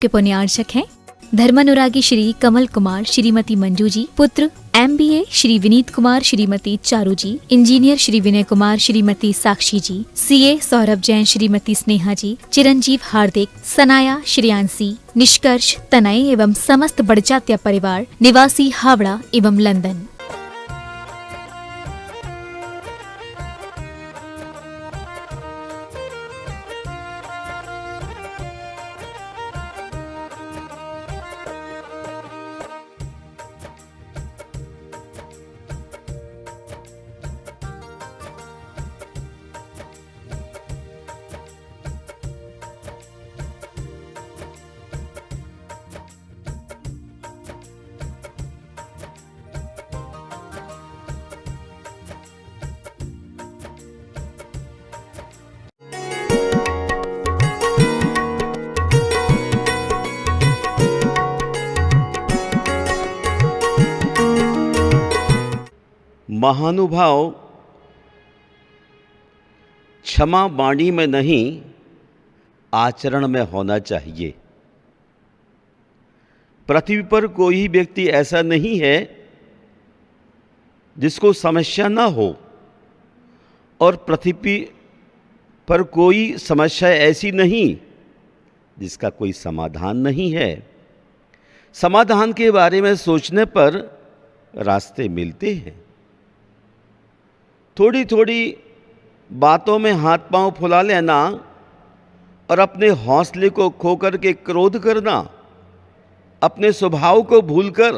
के पुण्यार्चक हैं धर्मानुरागी श्री कमल कुमार, श्रीमती मंजू जी, पुत्र MBA श्री विनीत कुमार, श्रीमती चारू जी, इंजीनियर श्री विनय कुमार, श्रीमती साक्षी जी, CA सौरभ जैन, श्रीमती स्नेहा जी, चिरंजीव हार्दिक, सनाया, श्रेयांसी, निष्कर्ष, तनय एवं समस्त बड़जात्या परिवार निवासी हावड़ा एवं लंदन। महानुभाव, क्षमा वाणी में नहीं आचरण में होना चाहिए। पृथ्वी पर कोई व्यक्ति ऐसा नहीं है जिसको समस्या ना हो, और पृथ्वी पर कोई समस्या ऐसी नहीं जिसका कोई समाधान नहीं है। समाधान के बारे में सोचने पर रास्ते मिलते हैं। थोड़ी थोड़ी बातों में हाथ पांव फुला लेना और अपने हौसले को खोकर के क्रोध करना, अपने स्वभाव को भूलकर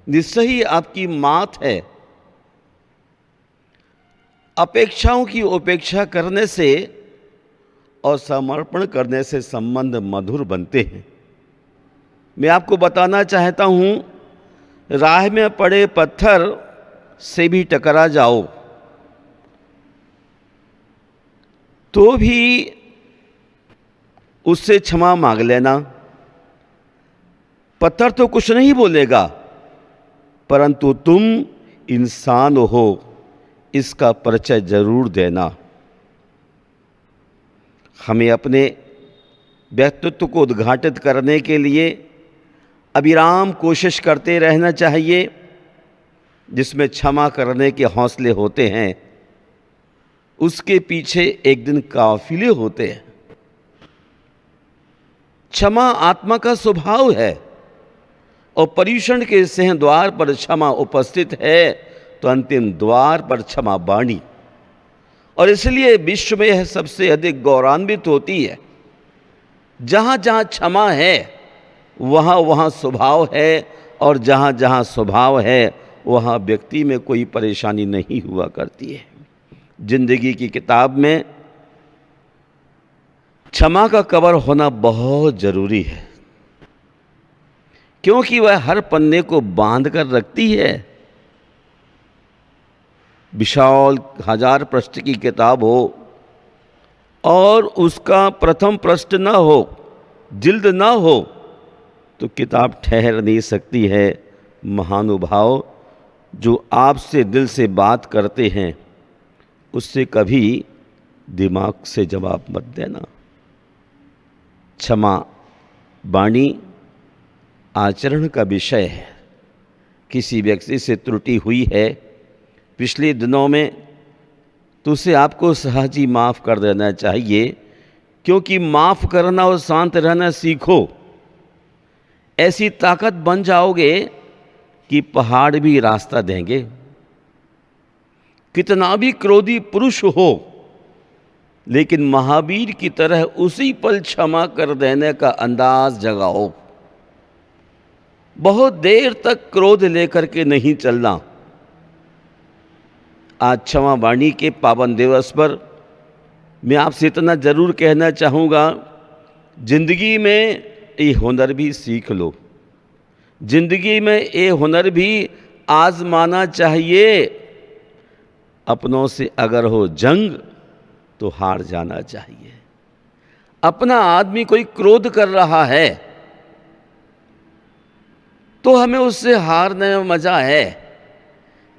निश्चय ही आपकी मात है। अपेक्षाओं की उपेक्षा करने से और समर्पण करने से संबंध मधुर बनते हैं। मैं आपको बताना चाहता हूं, राह में पड़े पत्थर से भी टकरा जाओ तो भी उससे क्षमा मांग लेना। पत्थर तो कुछ नहीं बोलेगा, परंतु तुम इंसान हो इसका परिचय जरूर देना। हमें अपने व्यक्तित्व को उद्घाटित करने के लिए अविराम कोशिश करते रहना चाहिए, जिसमें क्षमा करने के हौसले होते हैं उसके पीछे एक दिन काफिले होते हैं। क्षमा आत्मा का स्वभाव है, और पर्युषण के सिंह द्वार पर क्षमा उपस्थित है तो अंतिम द्वार पर क्षमा वाणी, और इसलिए विश्व में यह सबसे अधिक गौरवान्वित होती है। जहां जहां क्षमा है वहां वहां स्वभाव है, और जहां जहां स्वभाव है वहाँ व्यक्ति में कोई परेशानी नहीं हुआ करती है। जिंदगी की किताब में क्षमा का कवर होना बहुत जरूरी है, क्योंकि वह हर पन्ने को बांध कर रखती है। विशाल 1000 पृष्ठ की किताब हो और उसका प्रथम पृष्ठ ना हो, जिल्द ना हो, तो किताब ठहर नहीं सकती है। महानुभाव, जो आपसे दिल से बात करते हैं उससे कभी दिमाग से जवाब मत देना। क्षमा वाणी आचरण का विषय है। किसी व्यक्ति से त्रुटि हुई है पिछले दिनों में, तो उसे आपको सहज ही माफ़ कर देना चाहिए, क्योंकि माफ़ करना और शांत रहना सीखो। ऐसी ताकत बन जाओगे कि पहाड़ भी रास्ता देंगे। कितना भी क्रोधी पुरुष हो, लेकिन महावीर की तरह उसी पल क्षमा कर देने का अंदाज जगाओ। बहुत देर तक क्रोध लेकर के नहीं चलना। आज क्षमा वाणी के पावन दिवस पर मैं आपसे इतना जरूर कहना चाहूँगा, जिंदगी में ये हुनर भी सीख लो। जिंदगी में ये हुनर भी आजमाना चाहिए। अपनों से अगर हो जंग तो हार जाना चाहिए। अपना आदमी कोई क्रोध कर रहा है तो हमें उससे हारने में मजा है,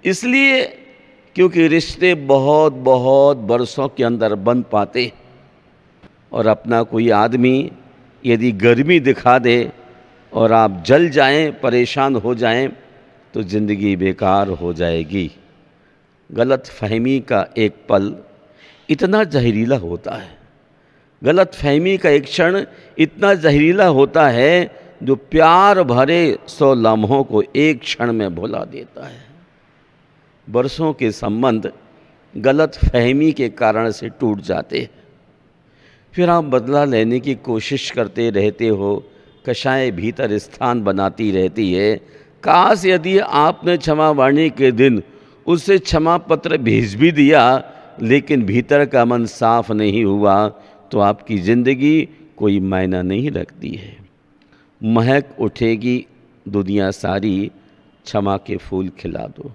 इसलिए क्योंकि रिश्ते बहुत बहुत बरसों के अंदर बन पाते, और अपना कोई आदमी यदि गर्मी दिखा दे और आप जल जाएं, परेशान हो जाएं, तो ज़िंदगी बेकार हो जाएगी। गलत फहमी का एक पल इतना जहरीला होता है, गलत फहमी का एक क्षण इतना जहरीला होता है जो प्यार भरे 100 लम्हों को एक क्षण में भुला देता है। बरसों के संबंध गलत फहमी के कारण से टूट जाते हैं। फिर आप बदला लेने की कोशिश करते रहते हो, कषाय भीतर स्थान बनाती रहती है। काश यदि आपने क्षमा वाणी के दिन उससे क्षमा पत्र भेज भी दिया, लेकिन भीतर का मन साफ नहीं हुआ, तो आपकी ज़िंदगी कोई मायना नहीं रखती है। महक उठेगी दुनिया सारी, क्षमा के फूल खिला दो।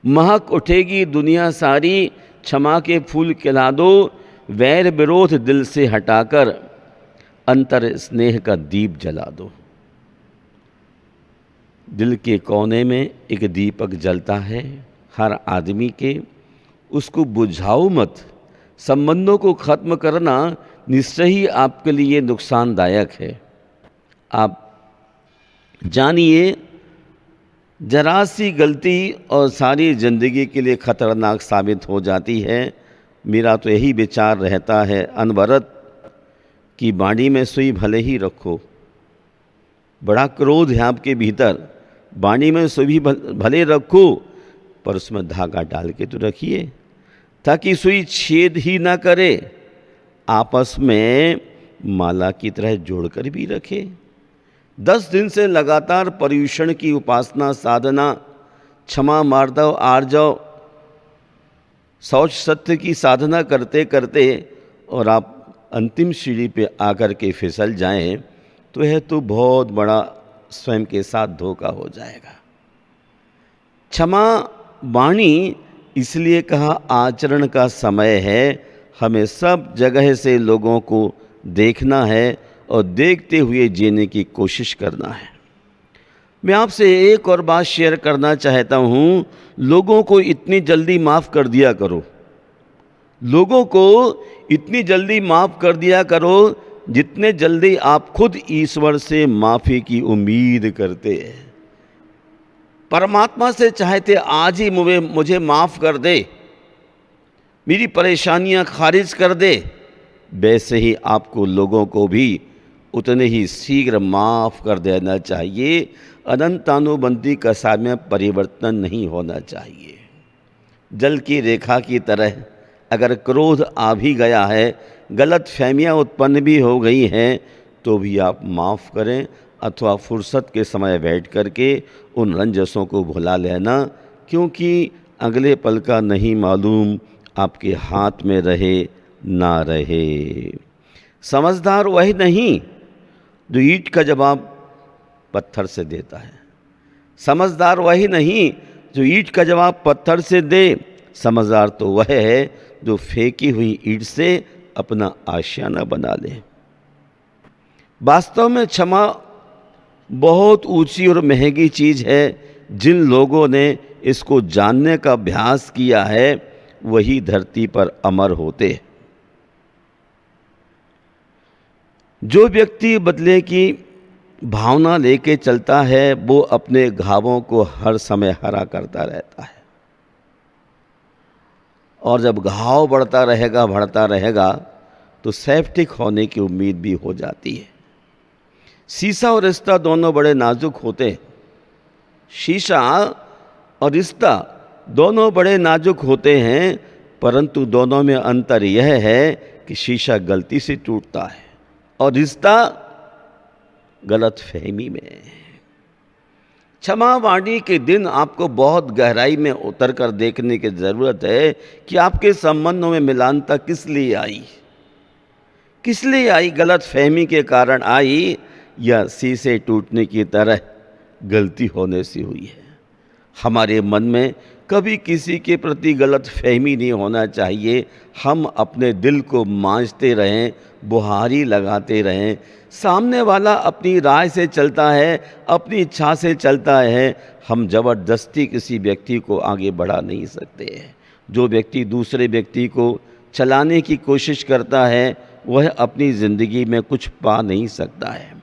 महक उठेगी दुनिया सारी, क्षमा के फूल खिला दो। वैर विरोध दिल से हटाकर अंतर स्नेह का दीप जला दो। दिल के कोने में एक दीपक जलता है हर आदमी के, उसको बुझाओ मत। संबंधों को ख़त्म करना निश्चय ही आपके लिए नुकसानदायक है। आप जानिए, जरा सी गलती और सारी ज़िंदगी के लिए ख़तरनाक साबित हो जाती है। मेरा तो यही विचार रहता है अनवरत कि बाड़ी में सुई भले ही रखो। बड़ा क्रोध है आपके भीतर, बाड़ी में सुई भले रखो, पर उसमें धागा डाल के तो रखिए ताकि सुई छेद ही ना करे। आपस में माला की तरह जोड़कर भी रखे। 10 दिन से लगातार पर्युषण की उपासना साधना, क्षमा मार्दव आर्जव, शौच सत्य की साधना करते करते और आप अंतिम सीढ़ी पे आकर के फिसल जाएं, तो यह तो बहुत बड़ा स्वयं के साथ धोखा हो जाएगा। क्षमा वाणी इसलिए कहा आचरण का समय है। हमें सब जगह से लोगों को देखना है और देखते हुए जीने की कोशिश करना है। मैं आपसे एक और बात शेयर करना चाहता हूँ। लोगों को इतनी जल्दी माफ़ कर दिया करो, लोगों को इतनी जल्दी माफ़ कर दिया करो जितने जल्दी आप खुद ईश्वर से माफ़ी की उम्मीद करते हैं। परमात्मा से चाहते आज ही मुझे माफ़ कर दे, मेरी परेशानियां खारिज कर दे, वैसे ही आपको लोगों को भी उतने ही शीघ्र माफ़ कर देना चाहिए। अनंतानुबंधी कसा में परिवर्तन नहीं होना चाहिए। जल की रेखा की तरह अगर क्रोध आ भी गया है, गलत फहमियाँ उत्पन्न भी हो गई हैं, तो भी आप माफ़ करें अथवा फुर्सत के समय बैठ करके उन रंजसों को भुला लेना, क्योंकि अगले पल का नहीं मालूम आपके हाथ में रहे ना रहे। समझदार वही नहीं जो ईंट का जवाब पत्थर से देता है। समझदार वही नहीं जो ईंट का जवाब पत्थर से दे। समझदार तो वह है जो फेंकी हुई ईंट से अपना आशियाना बना ले। वास्तव में क्षमा बहुत ऊंची और महंगी चीज़ है। जिन लोगों ने इसको जानने का अभ्यास किया है वही धरती पर अमर होते हैं। जो व्यक्ति बदले की भावना लेके चलता है वो अपने घावों को हर समय हरा करता रहता है, और जब घाव बढ़ता रहेगा तो सेप्टिक होने की उम्मीद भी हो जाती है। शीशा और रिश्ता दोनों बड़े नाजुक होते हैं। शीशा और रिश्ता दोनों बड़े नाजुक होते हैं, परंतु दोनों में अंतर यह है कि शीशा गलती से टूटता है और रिश्ता गलत फहमी में। क्षमा वाणी के दिन आपको बहुत गहराई में उतर कर देखने की ज़रूरत है कि आपके संबंधों में मिलानता किस लिए आई। किस लिए आई? गलत फहमी के कारण आई या शीशे टूटने की तरह गलती होने से हुई है। हमारे मन में कभी किसी के प्रति गलत फहमी नहीं होना चाहिए। हम अपने दिल को मांझते रहें, बुहारी लगाते रहें। सामने वाला अपनी राय से चलता है, अपनी इच्छा से चलता है। हम ज़बरदस्ती किसी व्यक्ति को आगे बढ़ा नहीं सकते हैं। जो व्यक्ति दूसरे व्यक्ति को चलाने की कोशिश करता है वह अपनी ज़िंदगी में कुछ पा नहीं सकता है।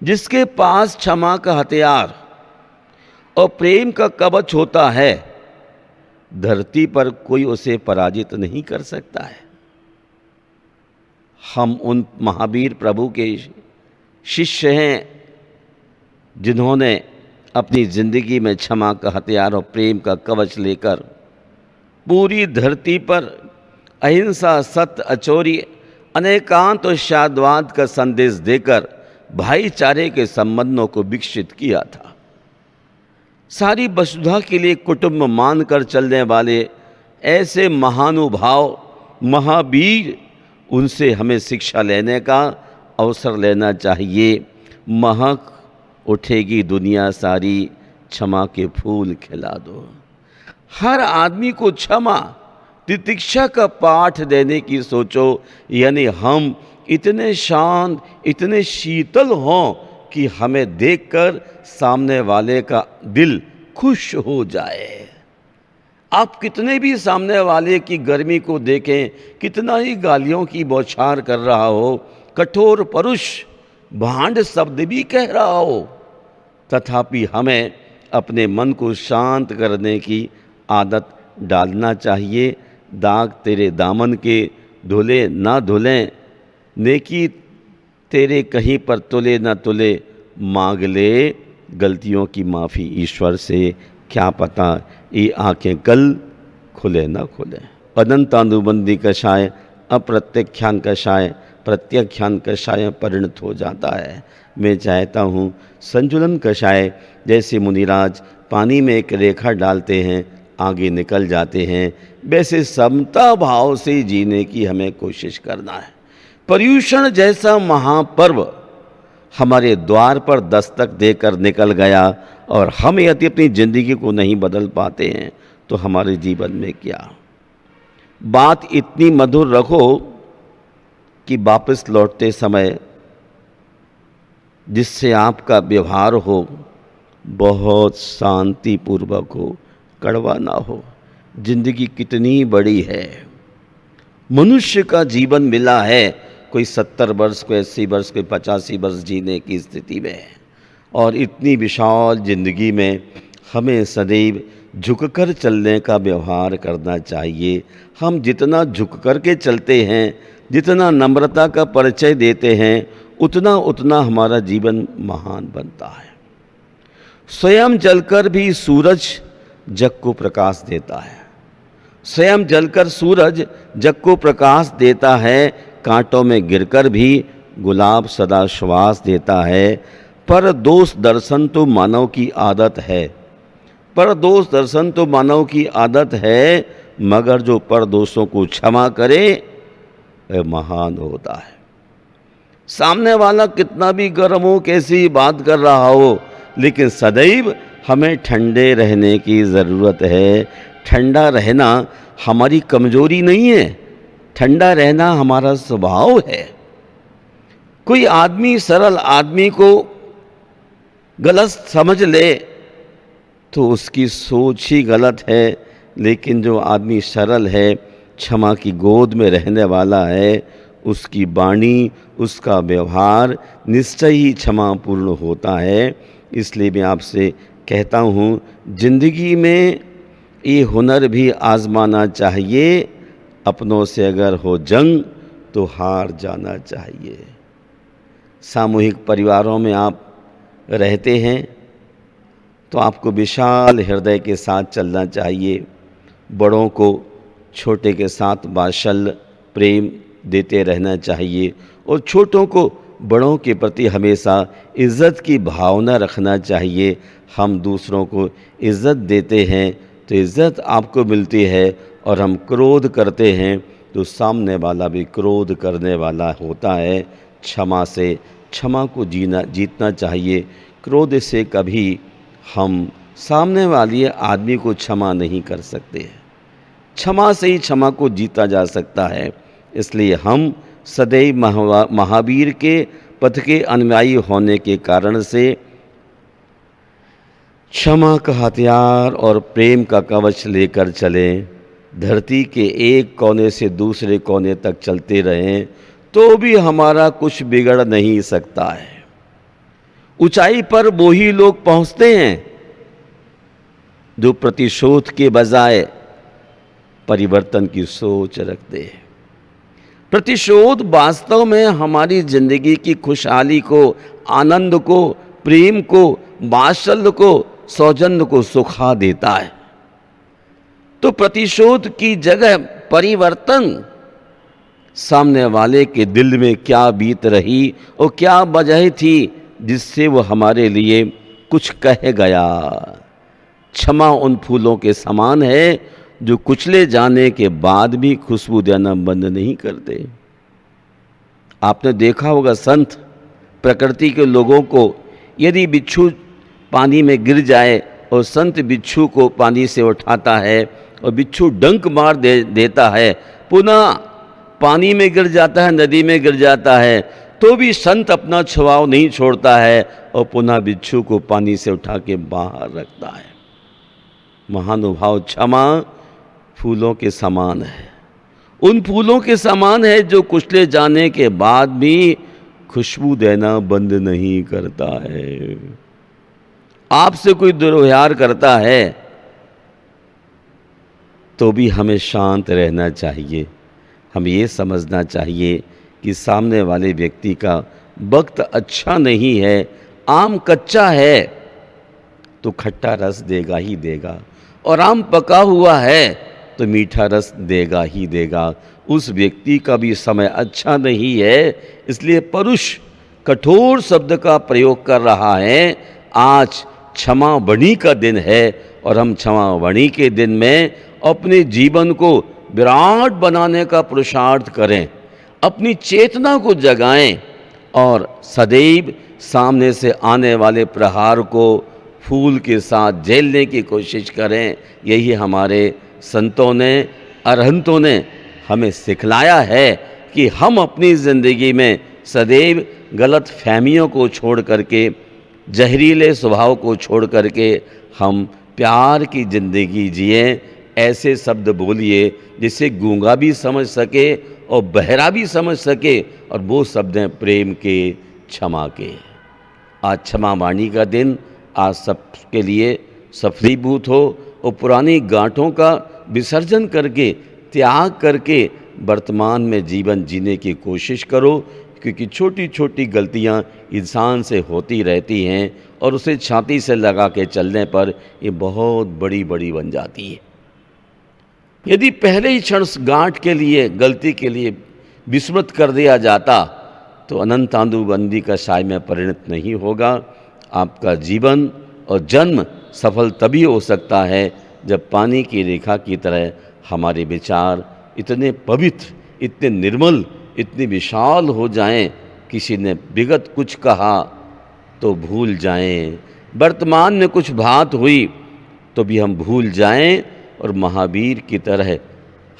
जिसके पास क्षमा का हथियार और प्रेम का कवच होता है, धरती पर कोई उसे पराजित नहीं कर सकता है। हम उन महावीर प्रभु के शिष्य हैं जिन्होंने अपनी ज़िंदगी में क्षमा का हथियार और प्रेम का कवच लेकर पूरी धरती पर अहिंसा, सत्य, अचौरी, अनेकांत और शादवाद का संदेश देकर भाईचारे के संबंधों को विकसित किया था। सारी वसुधा के लिए कुटुंब मानकर चलने वाले ऐसे महानुभाव, महावीर, उनसे हमें शिक्षा लेने का अवसर लेना चाहिए। महक उठेगी दुनिया सारी, क्षमा के फूल खिला दो। हर आदमी को क्षमा, तितिक्षा का पाठ देने की सोचो, यानी हम इतने शांत, इतने शीतल हों कि हमें देखकर सामने वाले का दिल खुश हो जाए। आप कितने भी सामने वाले की गर्मी को देखें, कितना ही गालियों की बौछार कर रहा हो, कठोर परुष भांड शब्द भी कह रहा हो, तथापि हमें अपने मन को शांत करने की आदत डालना चाहिए। दाग तेरे दामन के धुले ना धुलें, नेकी तेरे कहीं पर तुले ना तुले, मांग ले गलतियों की माफ़ी ईश्वर से, क्या पता ये आंखें कल खुले ना खुले। अनंतानुबंधी कषाय अप्रत्यख्यान कषाय प्रत्याख्यान कषाय परिणत हो जाता है। मैं चाहता हूँ संजुलन कषाय जैसे मुनिराज पानी में एक रेखा डालते हैं, आगे निकल जाते हैं, वैसे समता भाव से जीने की हमें कोशिश करना है। पर्युषण जैसा महापर्व हमारे द्वार पर दस्तक देकर निकल गया और हम यदि अपनी ज़िंदगी को नहीं बदल पाते हैं तो हमारे जीवन में क्या। बात इतनी मधुर रखो कि वापस लौटते समय जिससे आपका व्यवहार हो बहुत शांतिपूर्वक हो, कड़वा ना हो। जिंदगी कितनी बड़ी है, मनुष्य का जीवन मिला है, कोई 70 वर्ष, कोई 80 वर्ष, कोई 85 वर्ष जीने की स्थिति में है। और इतनी विशाल जिंदगी में हमें सदैव झुककर चलने का व्यवहार करना चाहिए। हम जितना झुक कर के चलते हैं, जितना नम्रता का परिचय देते हैं, उतना उतना हमारा जीवन महान बनता है। स्वयं जलकर भी सूरज जग को प्रकाश देता है। स्वयं जलकर सूरज जग को प्रकाश देता है। कांटों में गिरकर भी गुलाब सदा श्वास देता है। पर दोष दर्शन तो मानव की आदत है, पर दोष दर्शन तो मानव की आदत है, मगर जो पर दोषों को क्षमा करे वह महान होता है। सामने वाला कितना भी गर्म हो, कैसी बात कर रहा हो, लेकिन सदैव हमें ठंडे रहने की ज़रूरत है। ठंडा रहना हमारी कमजोरी नहीं है, ठंडा रहना हमारा स्वभाव है। कोई आदमी सरल आदमी को गलत समझ ले तो उसकी सोच ही गलत है, लेकिन जो आदमी सरल है, क्षमा की गोद में रहने वाला है, उसकी वाणी, उसका व्यवहार निश्चय ही क्षमापूर्ण होता है। इसलिए मैं आपसे कहता हूँ, जिंदगी में ये हुनर भी आजमाना चाहिए। अपनों से अगर हो जंग तो हार जाना चाहिए। सामूहिक परिवारों में आप रहते हैं तो आपको विशाल हृदय के साथ चलना चाहिए। बड़ों को छोटे के साथ वात्सल्य प्रेम देते रहना चाहिए और छोटों को बड़ों के प्रति हमेशा इज़्ज़त की भावना रखना चाहिए। हम दूसरों को इज़्ज़त देते हैं तो इज़्ज़त आपको मिलती है, और हम क्रोध करते हैं तो सामने वाला भी क्रोध करने वाला होता है। क्षमा से क्षमा को जीतना चाहिए। क्रोध से कभी हम सामने वाले आदमी को क्षमा नहीं कर सकते। क्षमा से ही क्षमा को जीता जा सकता है। इसलिए हम सदैव महावीर के पथ के अनुयायी होने के कारण से क्षमा का हथियार और प्रेम का कवच लेकर चलें। धरती के एक कोने से दूसरे कोने तक चलते रहें तो भी हमारा कुछ बिगड़ नहीं सकता है। ऊंचाई पर वो ही लोग पहुंचते हैं जो प्रतिशोध के बजाय परिवर्तन की सोच रखते हैं। प्रतिशोध वास्तव में हमारी जिंदगी की खुशहाली को, आनंद को, प्रेम को, वात्सल्य को, सौजन्य को सुखा देता है। तो प्रतिशोध की जगह परिवर्तन, सामने वाले के दिल में क्या बीत रही और क्या वजह थी जिससे वो हमारे लिए कुछ कह गया। क्षमा उन फूलों के समान है जो कुचले जाने के बाद भी खुशबू देना बंद नहीं करते। आपने देखा होगा संत प्रकृति के लोगों को, यदि बिच्छू पानी में गिर जाए और संत बिच्छू को पानी से उठाता है और बिच्छू डंक मार देता है, पुनः पानी में गिर जाता है, नदी में गिर जाता है, तो भी संत अपना छुआव नहीं छोड़ता है और पुनः बिच्छू को पानी से उठा के बाहर रखता है। महानुभाव, क्षमा फूलों के समान है, उन फूलों के समान है जो कुचले जाने के बाद भी खुशबू देना बंद नहीं करता है। आपसे कोई दुर्व्यवहार करता है तो भी हमें शांत रहना चाहिए। हमें ये समझना चाहिए कि सामने वाले व्यक्ति का वक्त अच्छा नहीं है, आम कच्चा है तो खट्टा रस देगा ही देगा, और आम पका हुआ है तो मीठा रस देगा ही देगा। उस व्यक्ति का भी समय अच्छा नहीं है, इसलिए परुष कठोर शब्द का प्रयोग कर रहा है। आज क्षमा वाणी का दिन है और हम क्षमा वाणी के दिन में अपने जीवन को विराट बनाने का पुरुषार्थ करें, अपनी चेतना को जगाएं और सदैव सामने से आने वाले प्रहार को फूल के साथ झेलने की कोशिश करें। यही हमारे संतों ने, अरहंतों ने हमें सिखलाया है कि हम अपनी ज़िंदगी में सदैव गलत फहमियों को छोड़ करके, जहरीले स्वभाव को छोड़ करके हम प्यार की ज़िंदगी जिए। ऐसे शब्द बोलिए जिसे गूंगा भी समझ सके और बहरा भी समझ सके, और वो शब्द हैं प्रेम के, क्षमा के। आज क्षमा वाणी का दिन आज सबके लिए सफलीभूत हो और पुरानी गांठों का विसर्जन करके, त्याग करके वर्तमान में जीवन जीने की कोशिश करो, क्योंकि छोटी छोटी गलतियां इंसान से होती रहती हैं और उसे छाती से लगा के चलने पर ये बहुत बड़ी बड़ी बन जाती है। यदि पहले ही क्षण गांठ के लिए, गलती के लिए विस्मृत कर दिया जाता तो अनंत आंदूबंदी का साय में परिणत नहीं होगा। आपका जीवन और जन्म सफल तभी हो सकता है जब पानी की रेखा की तरह हमारे विचार इतने पवित्र, इतने निर्मल, इतने विशाल हो जाएं, किसी ने विगत कुछ कहा तो भूल जाएं, वर्तमान में कुछ बात हुई तो भी हम भूल जाएं, और महावीर की तरह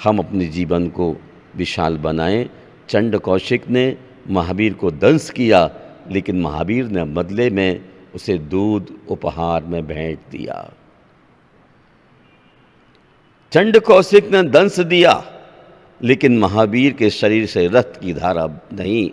हम अपने जीवन को विशाल बनाएं। चंड कौशिक ने महावीर को दंश किया, लेकिन महावीर ने बदले में उसे दूध उपहार में भेंट दिया। चंड कौशिक ने दंश दिया, लेकिन महावीर के शरीर से रक्त की धारा नहीं,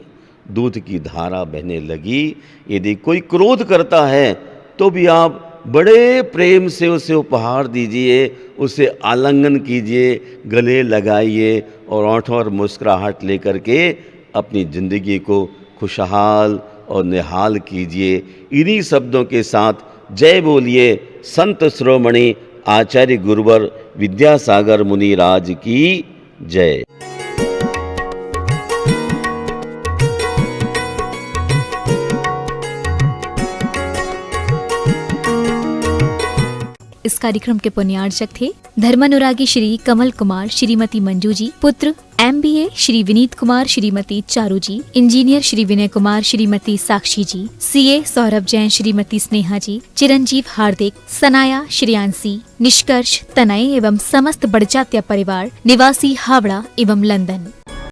दूध की धारा बहने लगी। यदि कोई क्रोध करता है तो भी आप बड़े प्रेम से उसे उपहार दीजिए, उसे आलिंगन कीजिए, गले लगाइए और होठों और मुस्कुराहट लेकर के अपनी ज़िंदगी को खुशहाल और निहाल कीजिए। इन्हीं शब्दों के साथ जय बोलिए संत शिरोमणि आचार्य गुरुवर विद्यासागर मुनि राज की जय। इस कार्यक्रम के पुण्यार्चक थे धर्मानुरागी श्री कमल कुमार, श्रीमती मंजू जी, पुत्र MBA श्री विनीत कुमार, श्रीमती चारू जी, इंजीनियर श्री विनय कुमार, श्रीमती साक्षी जी, CA सौरभ जैन, श्रीमती स्नेहा जी, चिरंजीव हार्दिक, सनाया, श्रेयांसी, निष्कर्ष, तनय एवं समस्त बड़जात्या परिवार निवासी हावड़ा एवं लंदन।